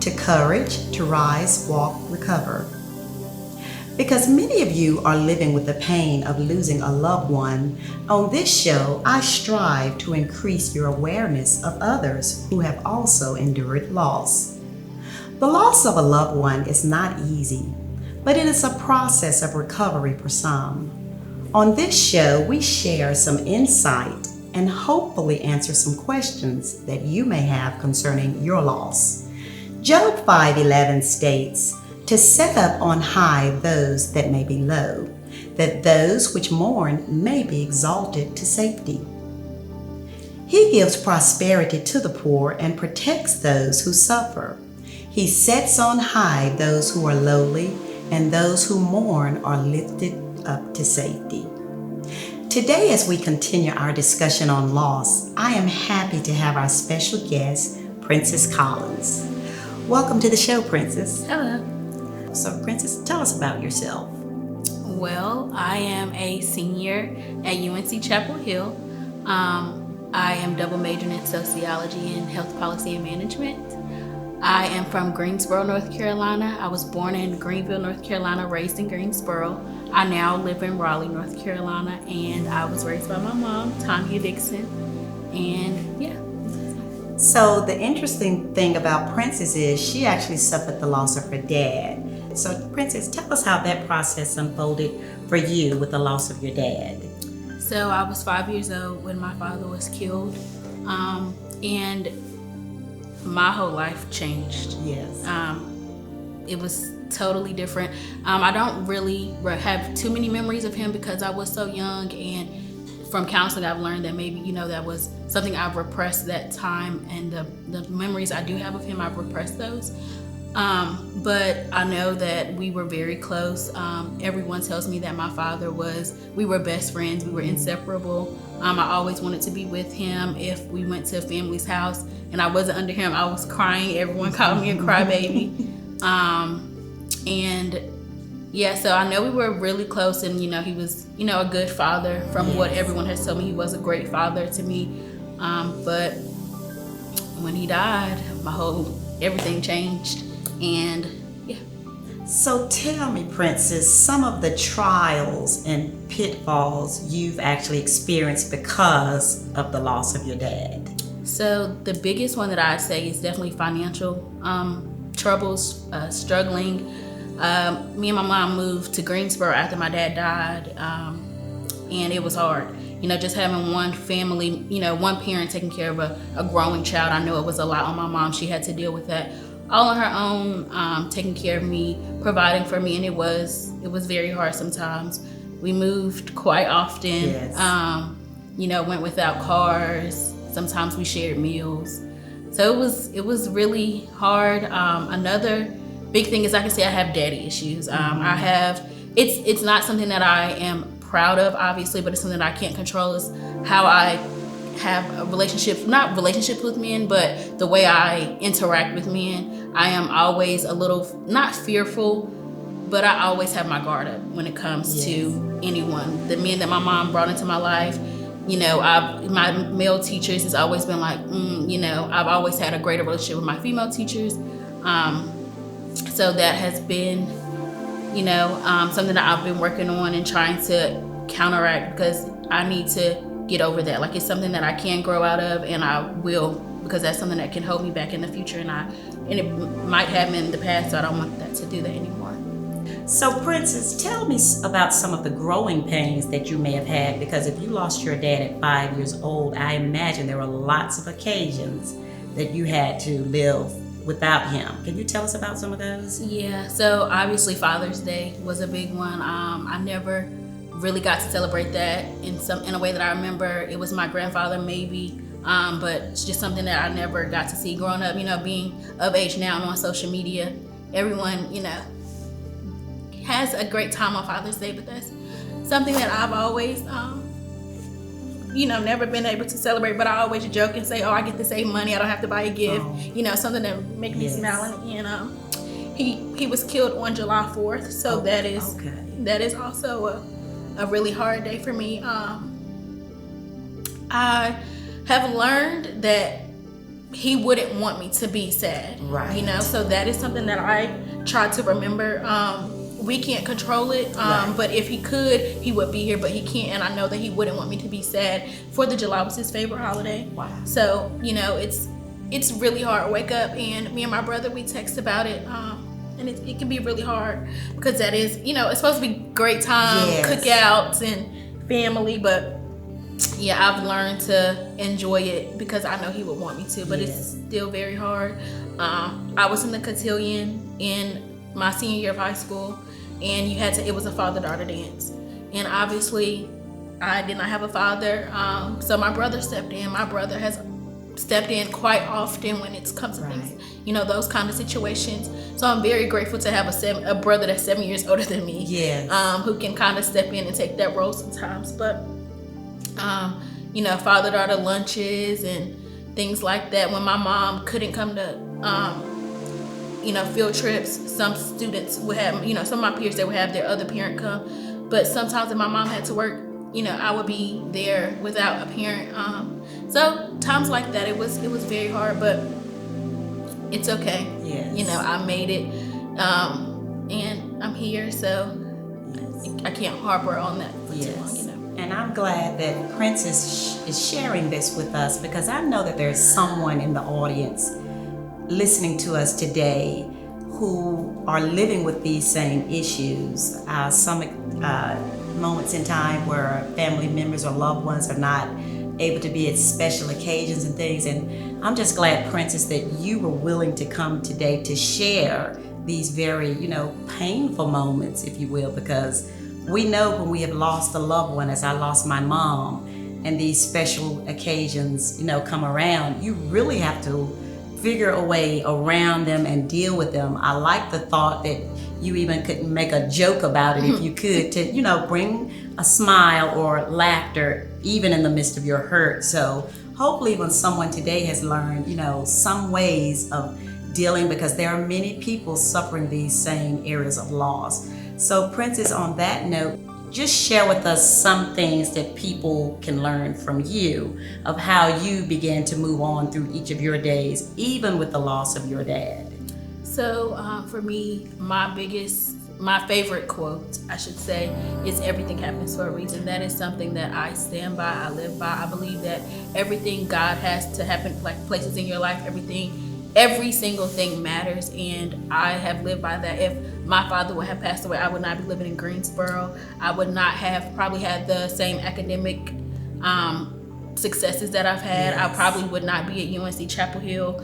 to courage to rise, walk, recover. Because many of you are living with the pain of losing a loved one, on this show I strive to increase your awareness of others who have also endured loss. The loss of a loved one is not easy, but it is a process of recovery for some. On this show, we share some insight and hopefully answer some questions that you may have concerning your loss. Job 5:11 states, "To set up on high those that may be low, that those which mourn may be exalted to safety." He gives prosperity to the poor and protects those who suffer. He sets on high those who are lowly, and those who mourn are lifted up to safety. Today, as we continue our discussion on loss, I am happy to have our special guest, Princess Collins. Welcome to the show, Princess. Hello. So, Princess, tell us about yourself. Well, I am a senior at UNC Chapel Hill. I am double majoring in sociology and health policy and management. I am from Greensboro, North Carolina. I was born in Greenville, North Carolina, raised in Greensboro. I now live in Raleigh, North Carolina, and I was raised by my mom, Tanya Dixon, and yeah. So the interesting thing about Princess is she actually suffered the loss of her dad. So Princess, tell us how that process unfolded for you with the loss of your dad. So I was 5 years old when my father was killed, and my whole life changed. Yes. It was totally different. I don't really have too many memories of him because I was so young, and from counseling I've learned that maybe, that was something I've repressed that time, and the memories I do have of him, I've repressed those. But I know that we were very close. Everyone tells me that my father we were best friends, we were inseparable. I always wanted to be with him. If we went to a family's house and I wasn't under him, I was crying. Everyone called me a crybaby. And yeah, so I know we were really close, and he was, a good father. From what everyone has told me, he was a great father to me. But when he died, everything changed, and yeah. So tell me, Princess, some of the trials and pitfalls you've actually experienced because of the loss of your dad. So the biggest one that I'd say is definitely financial troubles, struggling. Me and my mom moved to Greensboro after my dad died, and it was hard. Just having one family, one parent taking care of a growing child. I know it was a lot on my mom. She had to deal with that all on her own, taking care of me, providing for me, and it was very hard sometimes. We moved quite often. Yes. Went without cars. Sometimes we shared meals. So it was really hard. Another big thing is I can say I have daddy issues. It's not something that I am proud of, obviously, but it's something that I can't control, is how I have not relationships with men, but the way I interact with men. I am always a little, not fearful, but I always have my guard up when it comes to anyone. The men that my mom brought into my life, my male teachers has always been like, I've always had a greater relationship with my female teachers. So that has been, something that I've been working on and trying to counteract, because I need to get over that. Like, it's something that I can grow out of, and I will, because that's something that can hold me back in the future, and it might have been in the past, so I don't want that to do that anymore. So, Princess, tell me about some of the growing pains that you may have had, because if you lost your dad at 5 years old, I imagine there were lots of occasions that you had to live without him. Can you tell us about some of those? Yeah, so obviously Father's Day was a big one. I never really got to celebrate that in a way that I remember. It was my grandfather maybe, but it's just something that I never got to see growing up. Being of age now and on social media, everyone has a great time on Father's Day, but that's something that I've always never been able to celebrate, but I always joke and say, I get to save money, I don't have to buy a gift, something that make me smile. And he was killed on July 4th, so that is also a really hard day for me. I have learned that he wouldn't want me to be sad. Right. You know, so that is something that I try to remember. We can't control it, Right. but if he could, he would be here, but he can't, and I know that he wouldn't want me to be sad. 4th of July was his favorite holiday. Wow. So, you know, it's really hard to wake up, and me and my brother, we text about it, and it can be really hard because that is, you know, it's supposed to be great time, Yes. cookouts and family, but yeah, I've learned to enjoy it because I know he would want me to, but Yes. it's still very hard. I was in the cotillion in my senior year of high school, and it was a father-daughter dance, and obviously I did not have a father, so my brother stepped in. My brother has stepped in quite often when it comes to things, you know, those kind of situations. So I'm very grateful to have a brother that's 7 years older than me, Yes. who can kind of step in and take that role sometimes. But you know, father-daughter lunches and things like that. When my mom couldn't come to you know, field trips, some students would have, you know, some of my peers, they would have their other parent come. But sometimes if my mom had to work, you know, I would be there without a parent. So times like that, it was very hard, but it's okay. Yes. You know, I made it, and I'm here, so I can't harbor on that for too long, you know. And I'm glad that Princess is sharing this with us, because I know that there's someone in the audience listening to us today who are living with these same issues. Some moments in time where family members or loved ones are not able to be at special occasions and things. And I'm just glad, Princess, that you were willing to come today to share these very, you know, painful moments, if you will, because we know when we have lost a loved one, as I lost my mom, and these special occasions, you know, come around, you really have to figure a way around them and deal with them. I like the thought that you even could make a joke about it if you could, to, you know, bring a smile or laughter even in the midst of your hurt. So hopefully when someone today has learned, you know, some ways of dealing, because there are many people suffering these same areas of loss. So Princess, on that note, just share with us some things that people can learn from you of how you began to move on through each of your days, even with the loss of your dad. So for me, my favorite quote, I should say, is everything happens for a reason. That is something that I stand by, I live by. I believe that everything God has to happen, like places in your life, every single thing matters, and I have lived by that. If my father would have passed away, I would not be living in Greensboro. I would not have probably had the same academic successes that I've had. Yes. I probably would not be at UNC Chapel Hill.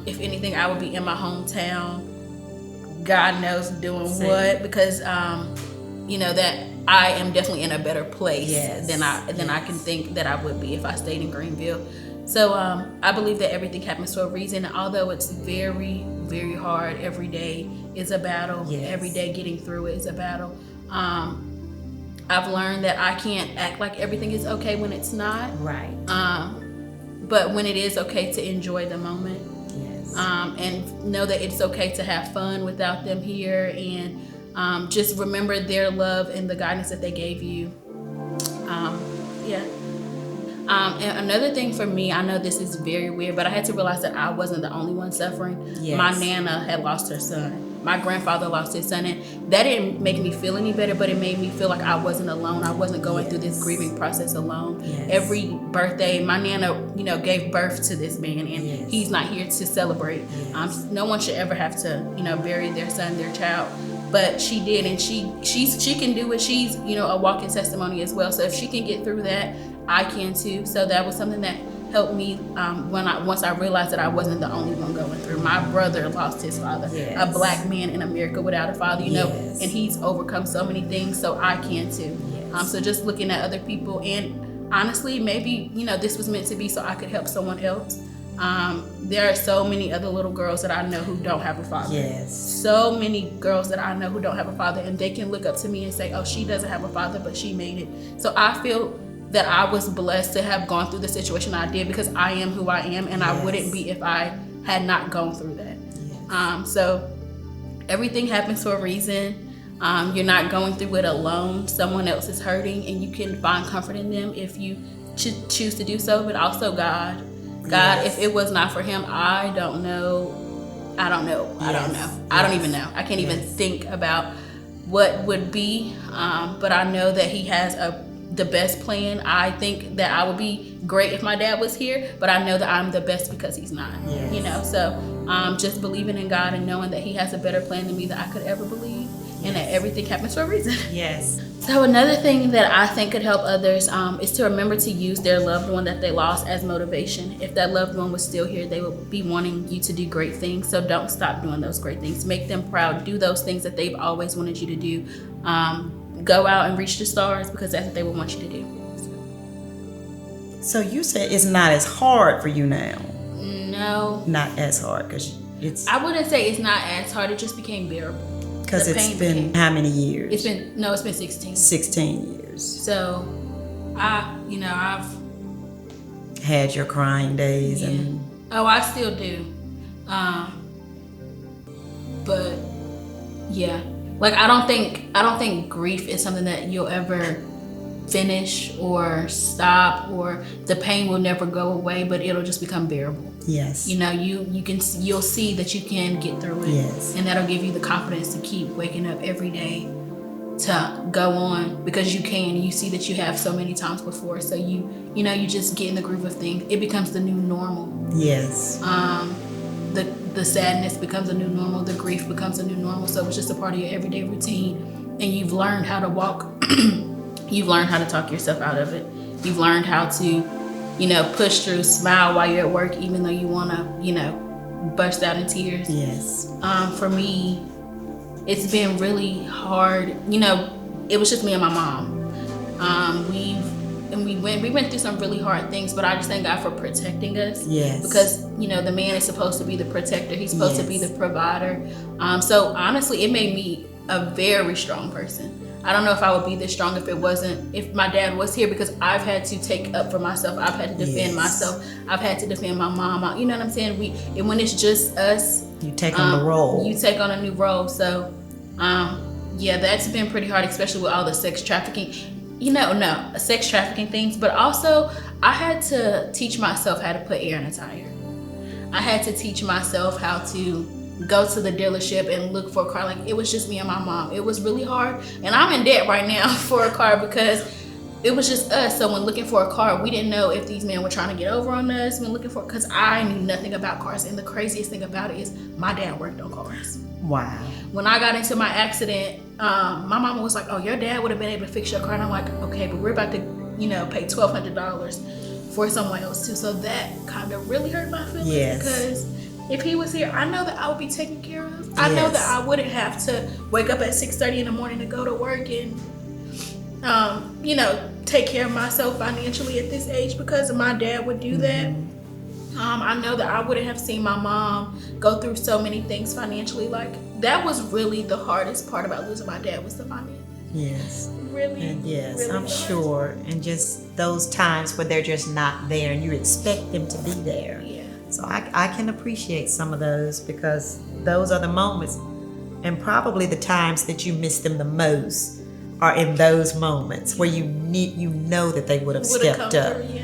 If anything, I would be in my hometown, God knows doing Same. what, because you know, that I am definitely in a better place Yes. than I can think that I would be if I stayed in Greenville. So I believe that everything happens for a reason. And although it's very, very hard, every day is a battle. Yes. Every day getting through it is a battle. I've learned that I can't act like everything is okay when it's not. Right. But when it is, okay to enjoy the moment. Yes. And know that it's okay to have fun without them here, and just remember their love and the guidance that they gave you. Yeah. And another thing for me, I know this is very weird, but I had to realize that I wasn't the only one suffering. Yes. My Nana had lost her son. My grandfather lost his son, and that didn't make me feel any better, but it made me feel like I wasn't alone. I wasn't going through this grieving process alone. Yes. Every birthday, my Nana, you know, gave birth to this man, and Yes. he's not here to celebrate. Yes. No one should ever have to, you know, bury their son, their child. But she did, and she can do it. She's, you know, a walking testimony as well. So if she can get through that, I can too. So that was something that helped me once I realized that I wasn't the only one going through. My brother lost his father, Yes. a black man in America without a father, you know, Yes. and he's overcome so many things. So I can too. Yes. So just looking at other people, and honestly, maybe, you know, this was meant to be so I could help someone else. There are so many other little girls that I know who don't have a father. Yes. So many girls that I know who don't have a father, and they can look up to me and say, oh, she doesn't have a father, but she made it. So I feel that I was blessed to have gone through the situation I did, because I am who I am, and I wouldn't be if I had not gone through that. Yes. So everything happens for a reason. You're not going through it alone. Someone else is hurting, and you can find comfort in them if you choose to do so, but also God. God, Yes. if it was not for him, I don't know. I don't know. I don't know. I don't even know. I can't even think about what would be. But I know that he has the best plan. I think that I would be great if my dad was here, but I know that I'm the best because he's not. Yes. You know, so just believing in God and knowing that he has a better plan than me that I could ever believe, and that everything happens for a reason. Yes. So another thing that I think could help others is to remember to use their loved one that they lost as motivation. If that loved one was still here, they would be wanting you to do great things. So don't stop doing those great things. Make them proud. Do those things that they've always wanted you to do. Go out and reach the stars because that's what they would want you to do. So you said it's not as hard for you now. No. Not as hard because it's. I wouldn't say it's not as hard. It just became bearable. Because it's been how many years? It's been 16. 16 years. So, I've had your crying days and. Oh, I still do. But yeah, like I don't think grief is something that you'll ever finish or stop, or the pain will never go away, but it'll just become bearable. Yes. You know, you'll see that you can get through it. Yes. And that'll give you the confidence to keep waking up every day to go on, because you can. You see that you have so many times before, so you just get in the groove of things. It becomes the new normal. Yes. The sadness becomes a new normal. The grief becomes a new normal. So it's just a part of your everyday routine, and you've learned how to walk. You've learned how to talk yourself out of it. You've learned how to, push through, smile while you're at work, even though you want to, burst out in tears. Yes. For me, it's been really hard. It was just me and my mom. We went through some really hard things, but I just thank God for protecting us. Yes. Because, the man is supposed to be the protector. He's supposed to be the provider. So honestly, it made me a very strong person. I don't know if I would be this strong if my dad was here, because I've had to take up for myself. I've had to defend myself. I've had to defend my mom. You know what I'm saying? And when it's just us, you take on the role. You take on a new role. So, that's been pretty hard, especially with all the sex trafficking. Sex trafficking things. But also, I had to teach myself how to put air in a tire. I had to teach myself how to go to the dealership and look for a car. Like, it was just me and my mom. It was really hard, and I'm in debt right now for a car because it was just us. So when looking for a car, we didn't know if these men were trying to get over on us because I knew nothing about cars. And the craziest thing about it is my dad worked on cars. Wow. When I got into my accident, my mama was like, "Oh, your dad would have been able to fix your car." And I'm like, "Okay, but we're about to pay $1,200 for someone else too." So that kind of really hurt my feelings. Yes. Because if he was here, I know that I would be taken care of. I know that I wouldn't have to wake up at 6:30 in the morning to go to work and, take care of myself financially at this age, because my dad would do that. I know that I wouldn't have seen my mom go through so many things financially. Like, that was really the hardest part about losing my dad, was the finance. Yes. Really? And yes, really I'm hard. sure. And just those times where they're just not there and you expect them to be there. Yeah. So I can appreciate some of those, because those are the moments, and probably the times that you miss them the most are in those moments where you know that they would have stepped up. Through, yeah.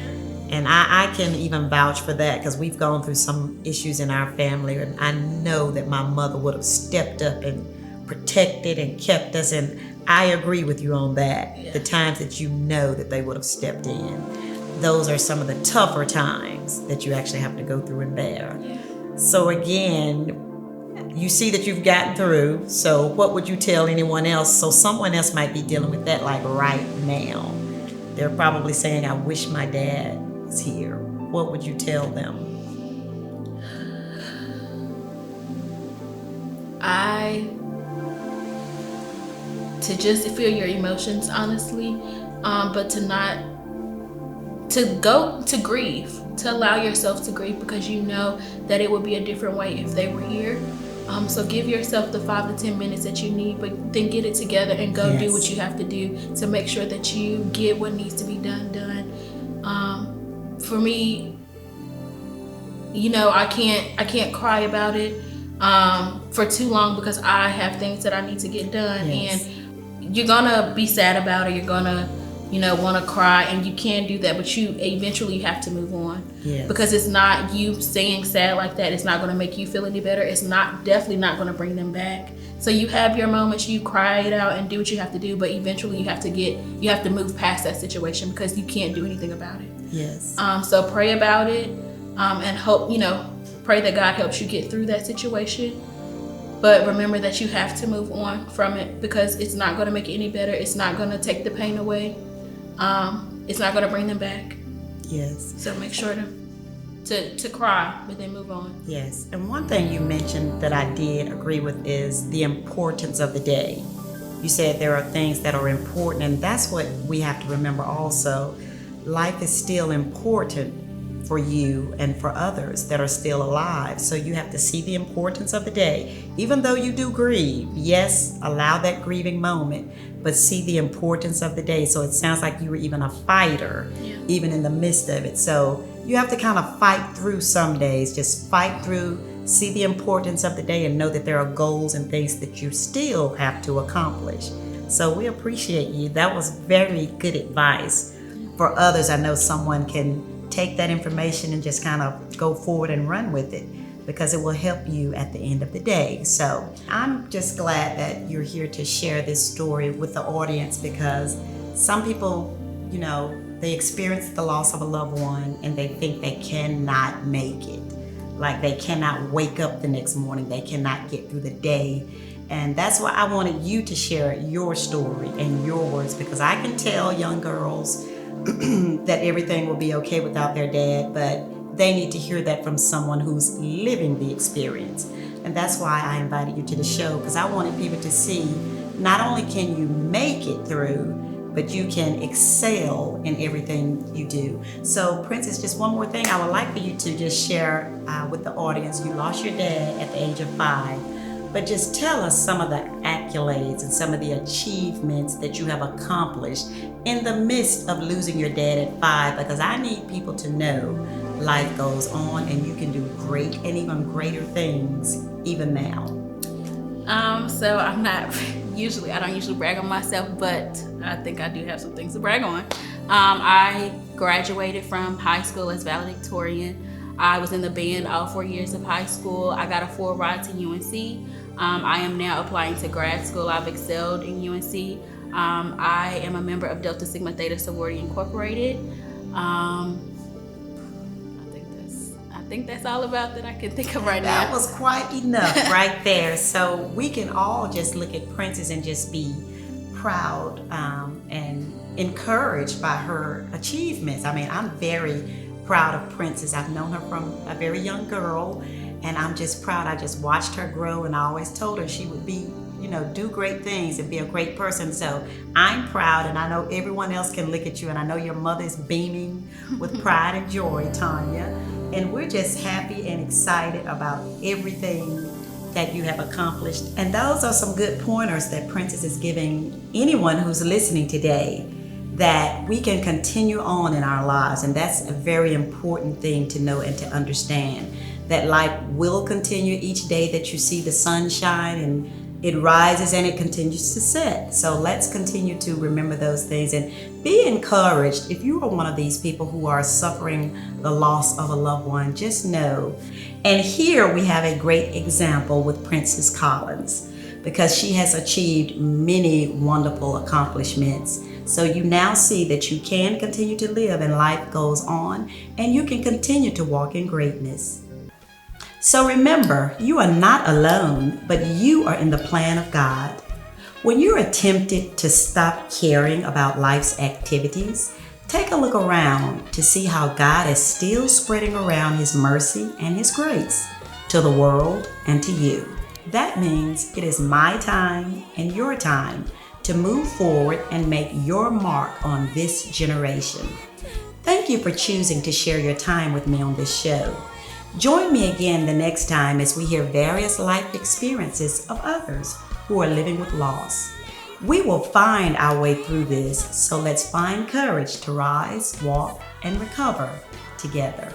And I can even vouch for that, because we've gone through some issues in our family, and I know that my mother would have stepped up and protected and kept us. And I agree with you on that. Yeah. The times that you know that they would have stepped in, those are some of the tougher times that you actually have to go through and bear. Yeah. So again, you see that you've gotten through. So what would you tell anyone else? So someone else might be dealing with that, like right now. They're probably saying, "I wish my dad was here." What would you tell them? To just feel your emotions, honestly, but to go to grieve, to allow yourself to grieve, because you know that it would be a different way if they were here. So give yourself the 5 to 10 minutes that you need, but then get it together and go do what you have to do to make sure that you get what needs to be done. For me, I can't cry about it for too long, because I have things that I need to get done. Yes. And you're gonna be sad about it. You're gonna want to cry, and you can do that, but you eventually have to move on. Yes. Because it's not you staying sad like that. It's not going to make you feel any better. It's definitely not going to bring them back. So you have your moments, you cry it out and do what you have to do, but eventually you have to move past that situation because you can't do anything about it. Yes. So pray about it, and hope, pray that God helps you get through that situation. But remember that you have to move on from it because it's not going to make it any better. It's not going to take the pain away. It's not going to bring them back. Yes. So make sure to cry, but then move on. Yes. And one thing you mentioned that I did agree with is the importance of the day. You said there are things that are important, and that's what we have to remember also. Life is still important for you and for others that are still alive. So you have to see the importance of the day. Even though you do grieve, yes, allow that grieving moment, but see the importance of the day. So it sounds like you were even a fighter, even in the midst of it. So you have to kind of fight through some days, just fight through, see the importance of the day, and know that there are goals and things that you still have to accomplish. So we appreciate you. That was very good advice. For others, I know someone can take that information and just kind of go forward and run with it because it will help you at the end of the day. So I'm just glad that you're here to share this story with the audience because some people, they experience the loss of a loved one and they think they cannot make it. Like they cannot wake up the next morning. They cannot get through the day. And that's why I wanted you to share your story and your words because I can tell young girls that everything will be okay without their dad, but they need to hear that from someone who's living the experience. And that's why I invited you to the show because I wanted people to see not only can you make it through, but you can excel in everything you do. So Princess, just one more thing I would like for you to just share with the audience. You lost your dad at the age of 5, but just tell us some of the accolades and some of the achievements that you have accomplished in the midst of losing your dad at 5, because I need people to know life goes on and you can do great and even greater things even now. So I don't usually brag on myself, but I think I do have some things to brag on. I graduated from high school as valedictorian. I was in the band all 4 years of high school. I got a full ride to UNC. I am now applying to grad school. I've excelled in UNC. I am a member of Delta Sigma Theta Sorority Incorporated. I think that's all about that I can think of right now. That was quite enough right there. So we can all just look at Princess and just be proud and encouraged by her achievements. I mean, I'm very proud of Princess. I've known her from a very young girl, and I'm just proud. I just watched her grow, and I always told her she would be, do great things and be a great person. So I'm proud, and I know everyone else can look at you, and I know your mother is beaming with pride and joy, Tanya. And we're just happy and excited about everything that you have accomplished. And those are some good pointers that Princess is giving anyone who's listening today, that we can continue on in our lives. And that's a very important thing to know and to understand, that life will continue each day that you see the sunshine, and it rises and it continues to set. So let's continue to remember those things and be encouraged. If you are one of these people who are suffering the loss of a loved one, just know. And here we have a great example with Princess Collins, because she has achieved many wonderful accomplishments. So you now see that you can continue to live and life goes on, and you can continue to walk in greatness. So remember, you are not alone, but you are in the plan of God. When you're tempted to stop caring about life's activities, take a look around to see how God is still spreading around His mercy and His grace to the world and to you. That means it is my time and your time to move forward and make your mark on this generation. Thank you for choosing to share your time with me on this show. Join me again the next time as we hear various life experiences of others who are living with loss. We will find our way through this, so let's find courage to rise, walk, and recover together.